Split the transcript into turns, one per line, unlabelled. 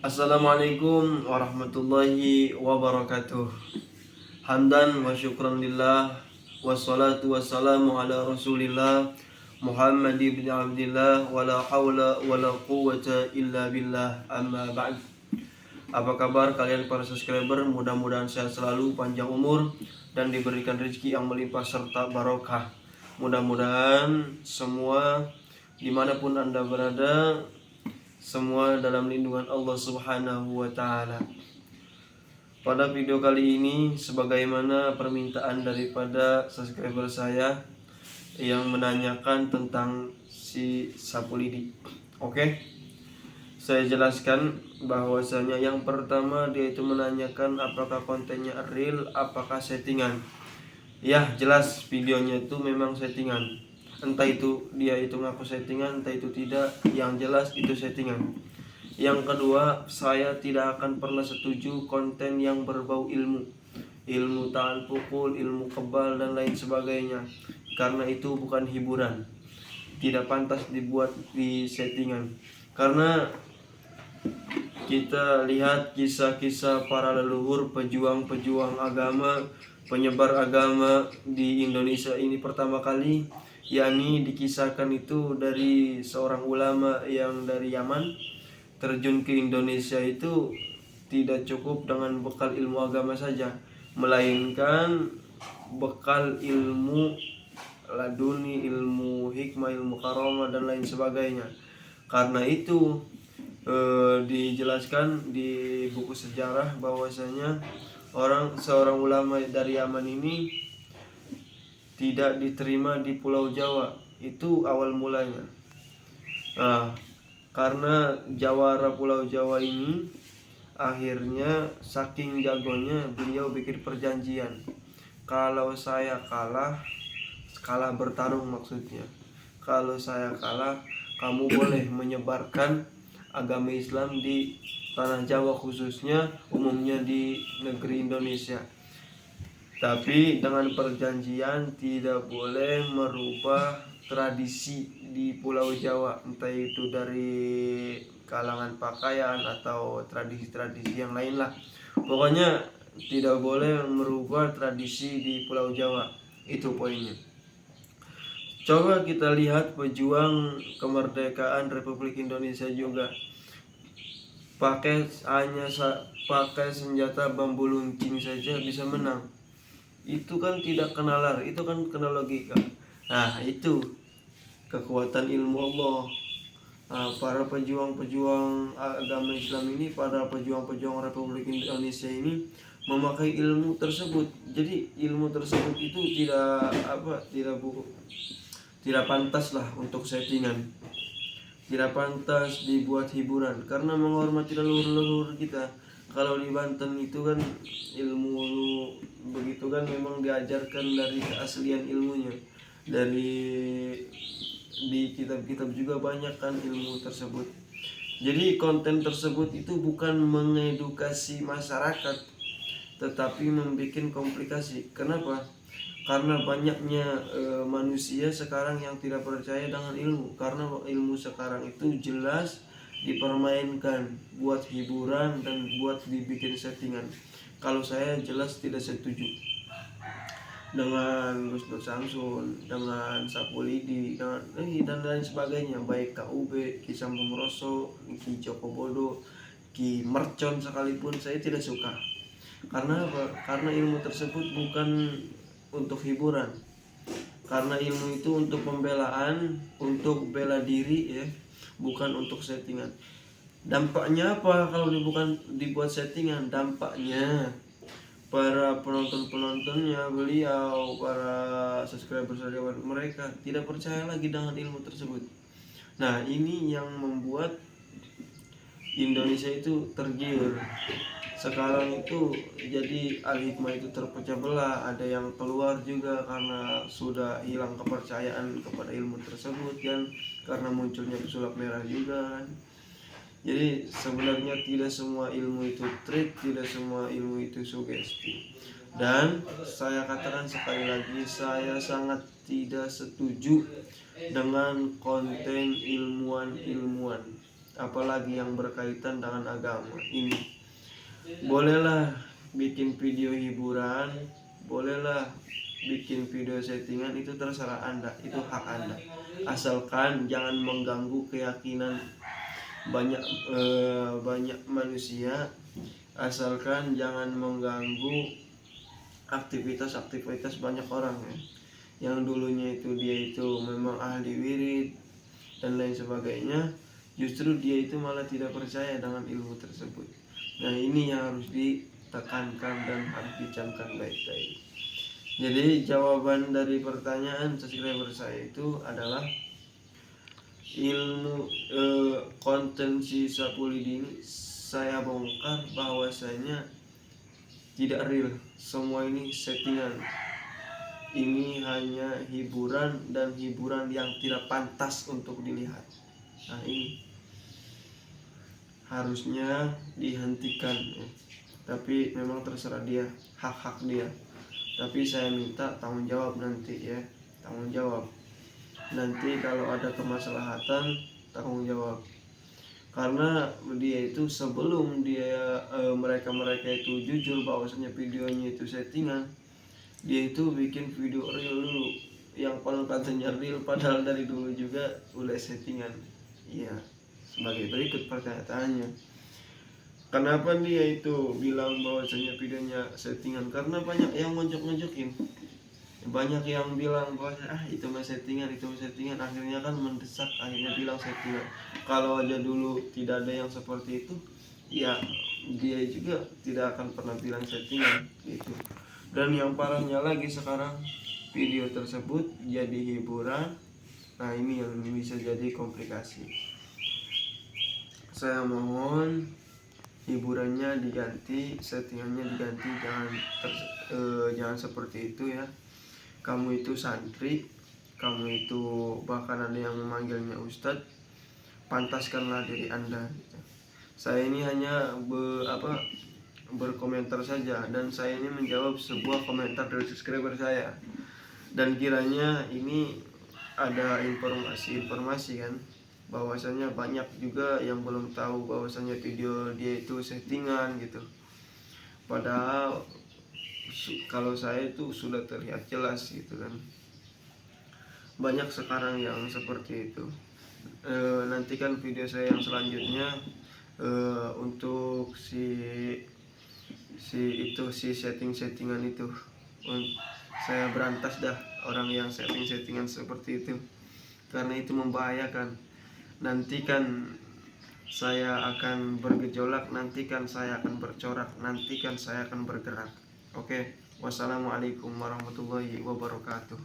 Assalamualaikum warahmatullahi wabarakatuh. Hamdan wa syukran lillah, wassalatu wassalamu ala rasulillah Muhammad ibn Abdillah, wa la hawla wa la quwwata illa billah, amma ba'd. Apa kabar kalian para subscriber? Mudah-mudahan sehat selalu, panjang umur, dan diberikan rezeki yang melimpah serta barokah. Mudah-mudahan semua dimanapun anda berada, semua dalam lindungan Allah Subhanahu wa Ta'ala. Pada video kali ini, sebagaimana permintaan daripada subscriber saya yang menanyakan tentang si sapu lidi. Oke, saya jelaskan bahwasanya yang pertama dia itu menanyakan apakah kontennya real, apakah settingan. Ya, jelas videonya itu memang settingan. Entah itu dia itu ngaku settingan, entah itu tidak, yang jelas itu settingan. Yang kedua, saya tidak akan pernah setuju konten yang berbau ilmu tahan pukul, ilmu kebal, dan lain sebagainya, karena itu bukan hiburan, tidak pantas dibuat di settingan. Karena kita lihat kisah-kisah para leluhur, pejuang-pejuang agama, penyebar agama di Indonesia ini pertama kali, yakni dikisahkan itu dari seorang ulama yang dari Yaman terjun ke Indonesia itu tidak cukup dengan bekal ilmu agama saja, melainkan bekal ilmu laduni, ilmu hikmah, ilmu karomah, dan lain sebagainya. Karena itu dijelaskan di buku sejarah bahwasanya seorang ulama dari Yaman ini tidak diterima di Pulau Jawa. Itu awal mulanya. Nah, karena jawara Pulau Jawa ini, akhirnya saking jagonya beliau bikin perjanjian. Kalau saya kalah bertarung maksudnya. Kalau saya kalah, kamu boleh menyebarkan agama Islam di tanah Jawa, khususnya umumnya di negeri Indonesia. Tapi dengan perjanjian tidak boleh merubah tradisi di Pulau Jawa, entah itu dari kalangan pakaian atau tradisi-tradisi yang lain lah. Pokoknya tidak boleh merubah tradisi di Pulau Jawa. Itu poinnya. Coba kita lihat pejuang kemerdekaan Republik Indonesia juga pakai senjata bambu luncing saja bisa menang. Itu kan tidak kena nalar, itu kan kena logika. Nah, itu kekuatan ilmu Allah. Nah, para pejuang-pejuang agama Islam ini, para pejuang-pejuang Republik Indonesia ini memakai ilmu tersebut. Jadi ilmu tersebut itu tidak pantas lah untuk settingan, tidak pantas dibuat hiburan, karena menghormati leluhur-leluhur kita. Kalau di Banten itu kan ilmu begitu kan memang diajarkan dari keaslian ilmunya, dari di kitab-kitab juga banyak kan ilmu tersebut. Jadi konten tersebut itu bukan mengedukasi masyarakat, tetapi membuat komplikasi. Kenapa? Karena banyaknya manusia sekarang yang tidak percaya dengan ilmu, karena ilmu sekarang itu jelas dipermainkan buat hiburan dan buat dibikin settingan. Kalau saya jelas tidak setuju dengan Gus Dur Samsun, dengan Sapu Lidi, dan lain sebagainya, baik KUB, Ki Sambung Roso, Ki Joko Bodo, Ki Mercon sekalipun saya tidak suka. Karena apa? Karena ilmu tersebut bukan untuk hiburan. Karena ilmu itu untuk pembelaan, untuk bela diri ya, bukan untuk settingan. Dampaknya apa kalau dibuat settingan? Dampaknya para penonton-penontonnya beliau, para subscriber mereka tidak percaya lagi dengan ilmu tersebut. Nah, ini yang membuat Indonesia itu tergiur. Sekarang itu jadi al-hikmah itu terpecah belah, ada yang keluar juga karena sudah hilang kepercayaan kepada ilmu tersebut kan, karena munculnya pesulap merah juga kan. Jadi sebenarnya tidak semua ilmu itu trik, tidak semua ilmu itu sugesti. Dan saya katakan sekali lagi, saya sangat tidak setuju dengan konten ilmuwan-ilmuwan. apalagi yang berkaitan dengan agama ini. Bolehlah bikin video hiburan, bolehlah bikin video settingan, itu terserah Anda, itu hak Anda. Asalkan jangan mengganggu keyakinan banyak manusia, asalkan jangan mengganggu aktivitas banyak orang ya. Yang dulunya itu dia itu memang ahli wirid dan lain sebagainya, justru dia itu malah tidak percaya dengan ilmu tersebut. Nah, ini yang harus ditekankan dan harus dicamkan baik-baik. Jadi jawaban dari pertanyaan subscriber saya itu adalah ilmu konten si Sapulidi ini saya bongkar bahwasanya tidak real, semua ini settingan. Ini hanya hiburan dan hiburan yang tidak pantas untuk dilihat. Nah, ini harusnya dihentikan ya. Tapi memang terserah dia, hak-hak dia. Tapi saya minta tanggung jawab nanti ya, tanggung jawab. Nanti kalau ada kemaslahatan, tanggung jawab. Karena dia itu sebelum mereka itu jujur bahwasanya videonya itu settingan, dia itu bikin video real dulu, yang konon katanya real padahal dari dulu juga udah settingan. Iya, sebagai berikut pertanyaannya, kenapa dia itu bilang bahwasanya videonya settingan? Karena banyak yang ngojok-ngojokin, banyak yang bilang bahwa itu mah settingan, akhirnya kan mendesak, akhirnya bilang settingan. Kalau aja dulu tidak ada yang seperti itu, ya dia juga tidak akan pernah bilang settingan gitu. Dan yang parahnya lagi sekarang, video tersebut jadi hiburan. Nah, ini yang bisa jadi komplikasi. Saya mohon hiburannya diganti, settingannya diganti, jangan seperti itu ya. Kamu itu santri, kamu itu bahkan ada yang memanggilnya ustadz, pantaskanlah diri Anda gitu. Saya ini hanya berkomentar saja, dan saya ini menjawab sebuah komentar dari subscriber saya. Dan kiranya ini ada informasi kan, bahwasanya banyak juga yang belum tahu bahwasanya video dia itu settingan gitu. Padahal kalau saya itu sudah terlihat jelas gitu kan. Banyak sekarang yang seperti itu. Nantikan video saya yang selanjutnya untuk si settingan itu. Saya berantas dah orang yang settingan seperti itu, karena itu membahayakan. Nantikan saya akan bergejolak, nantikan saya akan bercorak, nantikan saya akan bergerak. Oke, wassalamualaikum warahmatullahi wabarakatuh.